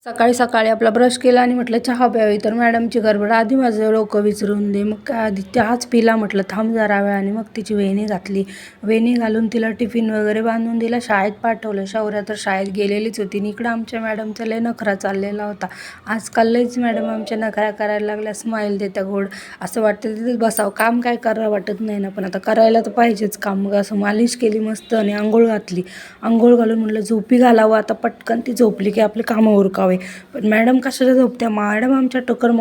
सकाळी सकाळी आपला ब्रश केला आणि म्हटलं चहा प्यावी, तर मॅडमची गडबड. आधी माझं डोकं विचारून दे, मग काय आधी चहाच पिला. म्हटलं थांब जरा वेळ, आणि मग तिची वेणी घातली. वेणी घालून तिला टिफिन वगैरे बांधून दिला, शाळेत पाठवलं. शौर्य तर शाळेत गेलेलीच होती. आणि इकडं आमच्या मॅडमचा लय नखरा चाललेला होता. आजकाल लयच मॅडम आमच्या नखरा करायला लागल्या. स्माईल देत्या गोड, असं वाटतं तिथेच बसावं. काम काय करावं वाटत नाही ना, पण आता करायला तर पाहिजेच काम. मग असं मालिश केली मस्त आणि आंघोळ घातली. आंघोळ घालून म्हटलं झोपी घालावं आता पटकन. ती झोपली की आपले कामं उरकावे. पण मॅडम कशाच्या झोपत्या, मॅडम आमच्या टोकर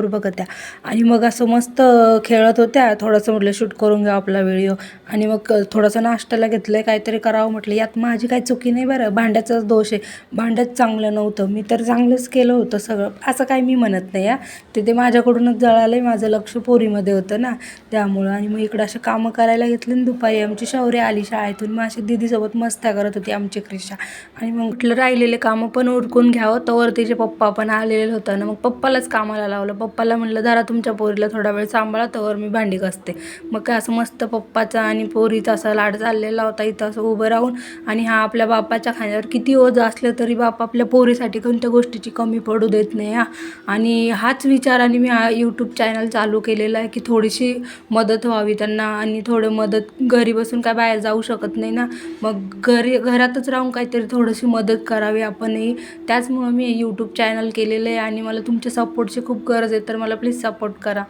बघत त्या. आणि मग असं मस्त खेळत होत्या. थोडंसं म्हटलं शूट करून घ्या आपला व्हिडिओ. आणि मग थोडंसं नाश्त्याला घेतलं, काहीतरी करावं म्हटलं. यात माझी काही चुकी नाही बरं, भांड्याचाच दोष आहे. भांड्याच चांगलं नव्हतं, मी तर चांगलंच केलं होतं सगळं, असं काही मी म्हणत नाही. ते माझ्याकडूनच जळालं आहे. माझं लक्ष पोरीमध्ये होतं ना, त्यामुळं. आणि मग इकडं अशा कामं करायला घेतली. आणि दुपारी आमची शौर्य आली शाळेतून. मग अशी दीदीसोबत मस्त्या करत होती आमची क्रिशा. आणि मग म्हटलं राहिलेले कामं पण उरकून घ्यावं. तोवर तिचे पप्पा पण आलेले होतं ना, मग पप्पालाच कामाला लावलं. पप्पाला म्हणलं जरा तुमच्या पोरीला थोडा वेळ सांभाळा, तोवर मी भांडी घासते. मग काय असं मस्त पप्पाचा आणि पोरीचा असा लाड चाललेला होता इथं असं उभं राहून. आणि हा आपल्या बापाच्या खांद्यावर किती ओझं असलं तरी बाप आपल्या पोरीसाठी कोणत्या गोष्टीची कमी पडू देत नाही. आणि हाच विचाराने मी हा यूट्यूब चॅनल चालू केलेला आहे, की थोडीशी मदत व्हावी त्यांना. आणि थोडं मदत, घरी बसून काय बाहेर जाऊ शकत नाही ना, मग घरातच राहून काहीतरी थोडीशी मदत करावी आपणही. त्याचमुळं मी यूट्यूब चॅनल केलेलं आहे. आणि मला तुमच्या सपोर्टची खूप गरज आहे, तर मला प्लीज सपोर्ट करा.